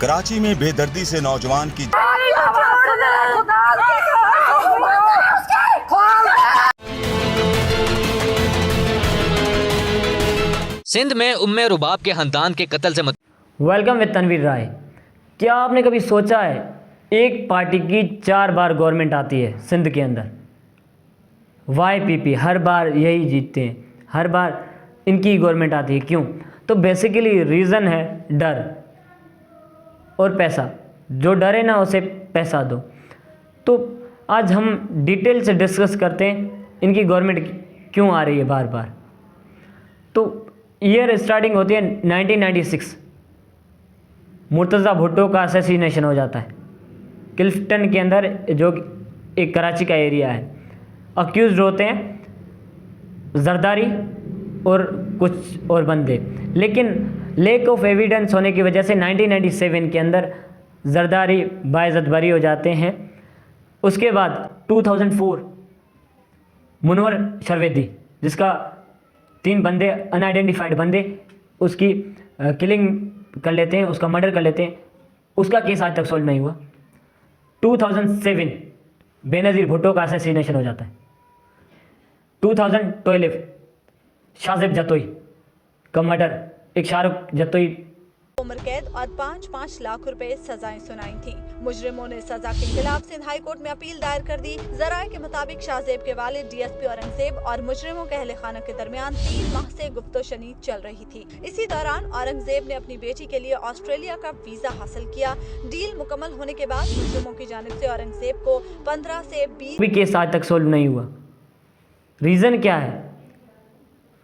कराची में बेदर्दी से नौजवान की सिंध में उम्मे रुबाब के खानदान के कत्ल से वेलकम विद तनवीर राय। क्या आपने कभी सोचा है एक पार्टी की 4 बार गवर्नमेंट आती है सिंध के अंदर, YPP हर बार यही जीतते हैं, हर बार इनकी गवर्नमेंट आती है, क्यों? तो बेसिकली रीज़न है डर और पैसा। जो डरे ना उसे पैसा दो। तो आज हम डिटेल से डिस्कस करते हैं इनकी गवर्नमेंट क्यों आ रही है बार बार। तो ईयर स्टार्टिंग होती है 1996। मुर्तज़ा भुट्टो का असैसिनेशन हो जाता है क्लिफ्टन के अंदर, जो एक कराची का एरिया है। अक्यूज़ होते हैं जरदारी और कुछ और बंदे, लेकिन लैक ऑफ एविडेंस होने की वजह से 1997 के अंदर जरदारी बाइज़्ज़त बरी हो जाते हैं। उसके बाद 2004 मुनव्वर शरवेदी, जिसका 3 बंदे अनआइडेंटिफाइड बंदे उसकी किलिंग कर लेते हैं, उसका मर्डर कर लेते हैं, उसका केस आज तक सॉल्व नहीं हुआ। 2007 बेनज़ीर भुट्टो का असैसिनेशन हो जाता है। 2012 शाज़ेब जतोई का मर्डर, एक शाहरुख जतोई उम्र कैद और 5-5 लाख रुपए सजाएं सुनाई थी। मुजरिमों ने सजा के खिलाफ सिंध हाई कोर्ट में अपील दायर कर दी। जराये के मुताबिक शाहजेब के वालिद DSP औरंगजेब और मुजरिमों के अहले खाना के दरमियान 3 माह से गुफ्तो-शनीद चल रही थी। इसी दौरान औरंगजेब ने अपनी बेटी के लिए ऑस्ट्रेलिया का वीजा हासिल किया। डील मुकम्मल होने के बाद मुजरिमों की जानिब से औरंगजेब को 15 से 20 भी केस आज तक सोल्व नहीं हुआ। रीज़न क्या है?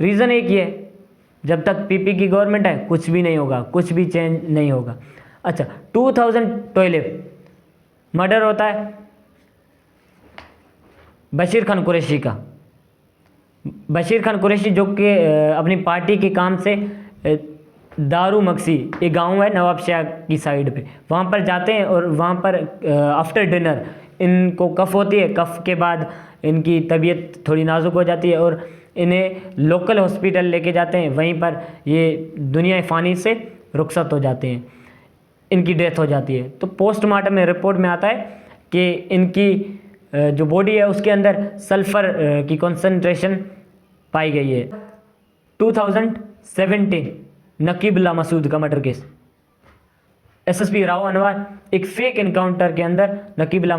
रीज़न एक ही है, जब तक PP की गवर्नमेंट है कुछ भी नहीं होगा, कुछ भी चेंज नहीं होगा। अच्छा, 2012 मर्डर होता है बशीर खान कुरैशी का। बशीर खान कुरैशी जो कि अपनी पार्टी के काम से दारू मक्सी, एक गांव है नवाब शाह की साइड पे, वहाँ पर जाते हैं और वहाँ पर आफ्टर डिनर इनको कफ होती है। कफ के बाद इनकी तबीयत थोड़ी नाजुक हो जाती है और इन्हें लोकल हॉस्पिटल लेके जाते हैं। वहीं पर ये दुनिया फ़ानी से रुखसत हो जाते हैं, इनकी डेथ हो जाती है। तो पोस्टमार्टम में रिपोर्ट में आता है कि इनकी जो बॉडी है उसके अंदर सल्फ़र की कॉन्सेंट्रेशन पाई गई है। 2017 नकीबुल्लाह मसूद का murder case, SSP Rao Anwar एक फेक इनकाउंटर के अंदर नकीबुल्लाह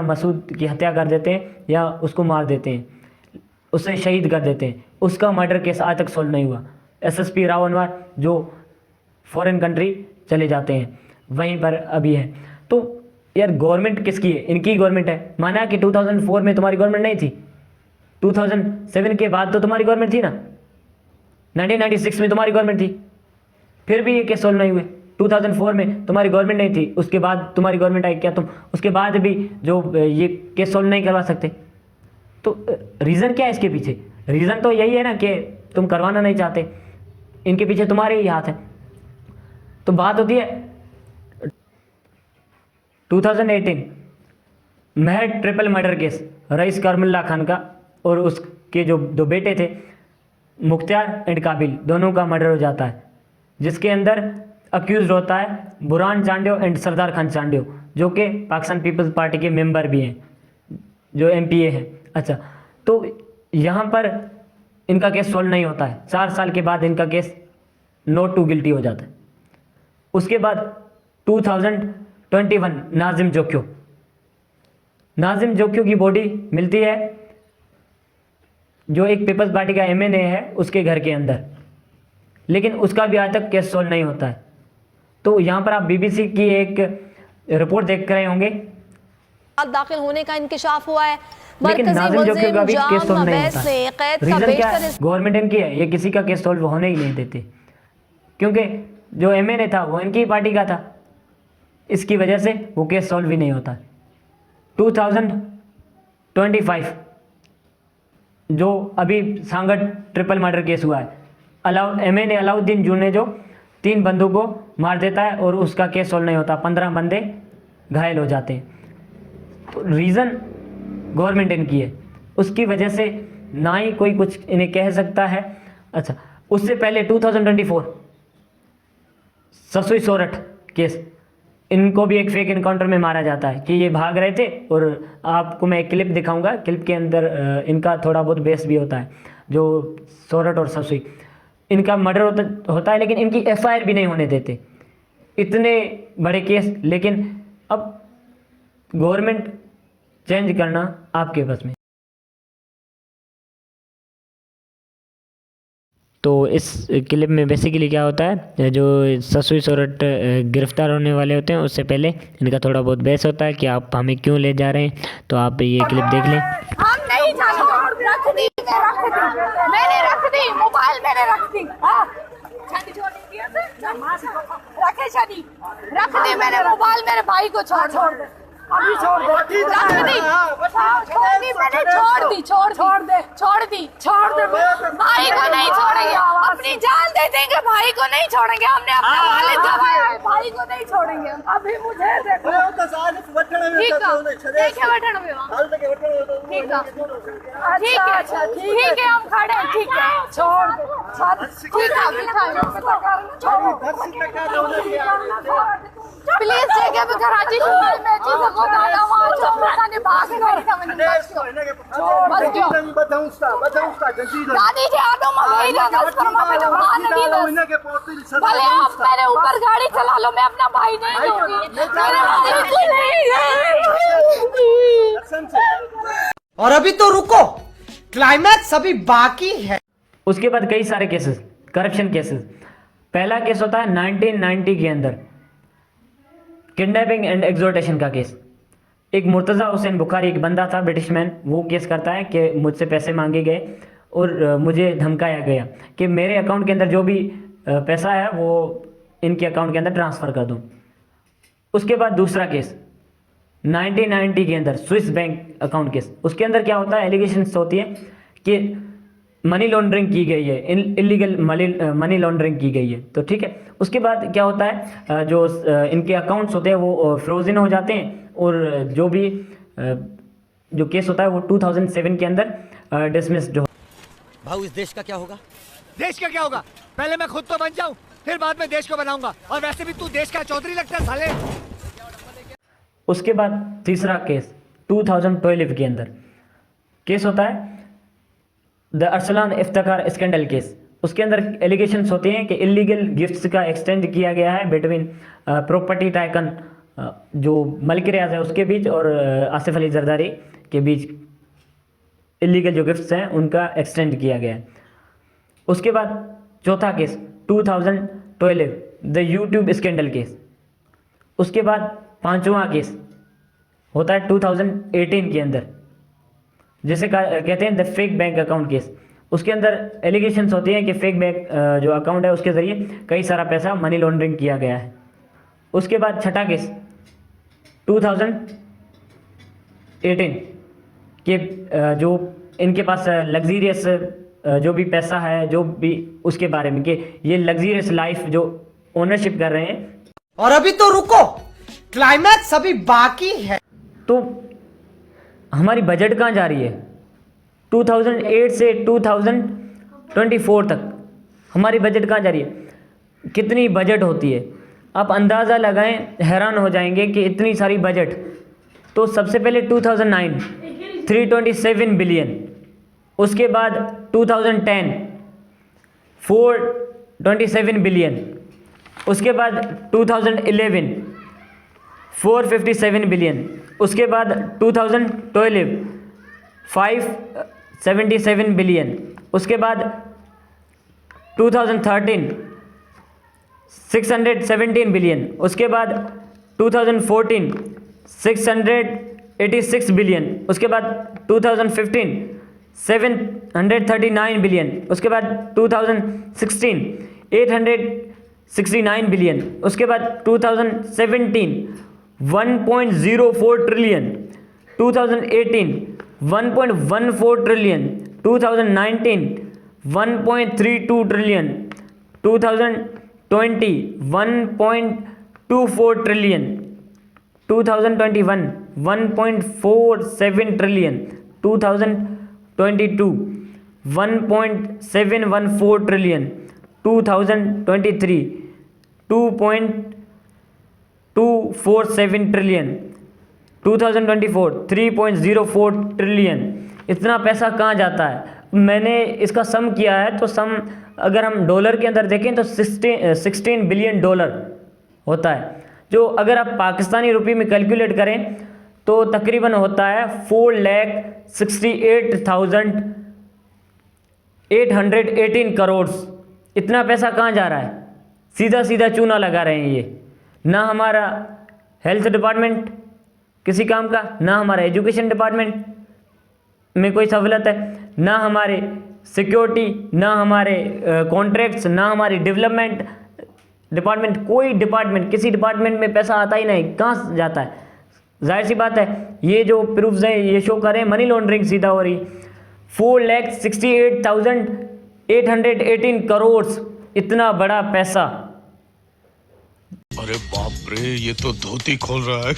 मसूद की हत्या कर देते हैं या उसको मार देते हैं, उसे शहीद कर देते हैं। उसका मर्डर केस आज तक सोल्व नहीं हुआ। SSP राव अनवर जो फॉरेन कंट्री चले जाते हैं, वहीं पर अभी है। तो यार गवर्नमेंट किसकी है? इनकी गवर्नमेंट है। माना कि 2004 में तुम्हारी गवर्नमेंट नहीं थी, 2007 के बाद तो तुम्हारी गवर्नमेंट थी ना, 1996 में तुम्हारी गवर्नमेंट थी, फिर भी ये केस सोल्व नहीं हुए। 2004 में तुम्हारी गवर्नमेंट नहीं थी, उसके बाद तुम्हारी गवर्नमेंट आई, क्या तुम उसके बाद भी जो ये केस सोल्व नहीं करवा सकते? तो रीज़न क्या है इसके पीछे? रीज़न तो यही है ना कि तुम करवाना नहीं चाहते, इनके पीछे तुम्हारे ही हाथ है। तो बात होती है 2018 महर triple murder case, rice करमुल्ला Khan का और उसके जो 2 बेटे थे मुख्तियार एंड काबिल, दोनों का मर्डर हो जाता है, जिसके अंदर अक्यूज़ होता है बुरहान चांडियो एंड सरदार खान चांडियो, जो कि पाकिस्तान पीपल्स पार्टी के मेंबर भी हैं, जो MPA हैं। अच्छा, तो यहाँ पर इनका केस सॉल्व नहीं होता है। 4 साल के बाद इनका केस नॉट टू गिल्टी हो जाता है। उसके बाद 2021 नाजिम जोक्यो की बॉडी मिलती है, जो एक पीपल्स पार्टी का MNA है, उसके घर के अंदर, लेकिन उसका भी आज तक केस सॉल्व नहीं होता है। तो यहाँ पर आप BBC की एक रिपोर्ट देख रहे होंगे, दाखिल होने का इंकशाफ हुआ है। लेकिन नाजिम जोक्यो का भी केस सॉल्व नहीं होता। रीज़न क्या है? गवर्नमेंट इनकी है, ये किसी का केस सॉल्व होने ही नहीं देते, क्योंकि जो MNA था वो इनकी पार्टी का था, इसकी वजह से वो केस सॉल्व भी नहीं होता। 2025 जो अभी सांगट ट्रिपल मर्डर केस हुआ है, MNA अलाउद्दीन जू ने जो 3 बंदों को मार देता है और उसका केस सॉल्व नहीं होता, 15 बंदे घायल हो जाते हैं। तो रीज़न गवर्नमेंट इनकी है, उसकी वजह से ना ही कोई कुछ इन्हें कह सकता है। अच्छा, उससे पहले ससुई सोरठ केस, इनको भी एक फेक इनकाउंटर में मारा जाता है कि ये भाग रहे थे। और आपको मैं एक क्लिप दिखाऊंगा, क्लिप के अंदर इनका थोड़ा बहुत बेस भी होता है। जो सोरठ और ससुई, इनका मर्डर होता है, लेकिन इनकी एफआईआर भी नहीं होने देते। इतने बड़े केस, लेकिन अब गवर्नमेंट चेंज करना आपके बस में। तो इस क्लिप में बेसिकली क्या होता है, जो ससुई सोरठ गिरफ्तार होने वाले होते हैं उससे पहले इनका थोड़ा बहुत बहस होता है कि आप हमें क्यों ले जा रहे हैं। तो आप ये क्लिप देख लें। हम नहीं जाने, रख दी, मैंने रख दी, मोबाइल मैंने रख दी। रखे शादी, रख दी मैंने मोबाइल, मेरे भाई को छोड़ दे, अभी छोड़ दे, रख दी, छोड़ दी मैंने, छोड़ दे, भाई को नहीं छोड़ेंगे, अपनी जान दे देंगे, भाई को नहीं छोड़ेंगे, हमने अपने वालिद दबाया है, भाई को नहीं छोड़ेंगे। अभी मुझे देखो, ठीक है वठण में, ठीक है हम खड़े, ठीक है, छोड़ दे, ठीक है, प्लीज जगह पे कराची शहर में चीज़ को दादा वहाँ जो मैंने भाग गई था, मैंने दादी जी आदो मम्मी का गलत फरमा में तो मान नहीं दे, भले आप मेरे ऊपर गाड़ी चला लो, मैं अपना भाई नहीं दूंगी, मेरे भाई को नहीं। और अभी तो रुको, क्लाइमैक्स अभी बाकी है। उसके बाद कई सारे केसेस, करप्शन केसेस। पहला केस होता है 1990 के अंदर किडनैपिंग एंड एक्सोर्टेशन का केस। एक मुर्तज़ा हुसैन बुखारी, एक बंदा था ब्रिटिश मैन, वो केस करता है कि मुझसे पैसे मांगे गए और मुझे धमकाया गया कि मेरे अकाउंट के अंदर जो भी पैसा है वो इनके अकाउंट के अंदर ट्रांसफ़र कर दूं। उसके बाद दूसरा केस 1990 के अंदर स्विस बैंक अकाउंट केस। उसके अंदर क्या होता है, एलिगेशंस होती है कि मनी लॉन्ड्रिंग की गई है, इलीगल मनी लॉन्ड्रिंग की गई है। तो ठीक है, उसके बाद क्या होता है, जो इनके अकाउंट्स होते हैं वो फ्रोजन हो जाते हैं और जो भी जो केस होता है वो 2007 के अंदर डिसमिस जो। भाऊ इस देश का क्या होगा? देश का क्या होगा? पहले मैं खुद तो बन जाऊं, फिर बाद में देश को बनाऊंगा। और वैसे भी तू देश का चौधरी लगता है साले। उसके बाद तीसरा केस 2012 के अंदर केस होता है the Arsalan Iftikhar scandal case. उसके अंदर एलिगेशंस होते हैं कि इलीगल गिफ्ट्स का एक्सटेंड किया गया है बिटवीन प्रॉपर्टी टाइकन जो मलिक रियाज है उसके बीच और आसिफ अली जरदारी के बीच इलीगल जो गिफ्ट्स हैं उनका एक्सटेंड किया गया है। उसके बाद चौथा case 2012 the YouTube scandal case. उसके बाद पांचवा केस होता है 2018 के अंदर, जिसे कहते हैं the fake bank account case. उसके अंदर एलिगेशंस होती हैं कि फेक बैंक जो अकाउंट है उसके ज़रिए कई सारा पैसा मनी लॉन्ड्रिंग किया गया है। उसके बाद छठा केस 2018 के जो इनके पास लग्जीरियस जो भी पैसा है जो भी उसके बारे में कि ये लग्जीरियस लाइफ जो ओनरशिप कर रहे हैं। और अभी तो रुको, क्लाइमैक्स अभी बाकी है। तो हमारी बजट कहाँ जा रही है? 2008 से 2024 तक हमारी बजट कहाँ जा रही है? कितनी बजट होती है आप अंदाज़ा लगाएं, हैरान हो जाएंगे कि इतनी सारी बजट। तो सबसे पहले 2009 327 बिलियन, उसके बाद 2010 427 बिलियन, उसके बाद 2011 457 बिलियन, उसके बाद 2012 577 बिलियन, उसके बाद 2013 617 बिलियन, उसके बाद 2014 686 बिलियन, उसके बाद 2015 739 बिलियन, उसके बाद 2016 869 बिलियन, उसके बाद 2017 1.04 trillion, 2018 1.14 trillion, 2019 1.32 trillion, 2020 1.24 trillion, 2021 1.47 trillion, 2022 1.714 trillion, 2023 2.247 trillion, 2024 3.04 trillion. इतना पैसा कहाँ जाता है? मैंने इसका सम किया है, तो सम अगर हम डॉलर के अंदर देखें तो 16 बिलियन डॉलर होता है, जो अगर आप पाकिस्तानी रुपये में कैलकुलेट करें तो तकरीबन होता है 4,68,818 करोड़। इतना पैसा कहाँ जा रहा है? सीधा सीधा चूना लगा रहे हैं ये। ना हमारा हेल्थ डिपार्टमेंट किसी काम का, ना हमारा एजुकेशन डिपार्टमेंट में कोई सहूलत है, ना हमारे सिक्योरिटी, ना हमारे कॉन्ट्रैक्ट्स, ना हमारी डेवलपमेंट डिपार्टमेंट, कोई डिपार्टमेंट, किसी डिपार्टमेंट में पैसा आता ही नहीं। कहाँ जाता है? जाहिर सी बात है, ये जो प्रूफ्स हैं ये शो करें मनी लॉन्ड्रिंग सीधा हो रही। 4,68,818 करोड़, इतना बड़ा पैसा। अरे बाप रे, ये तो धोती खोल रहा है।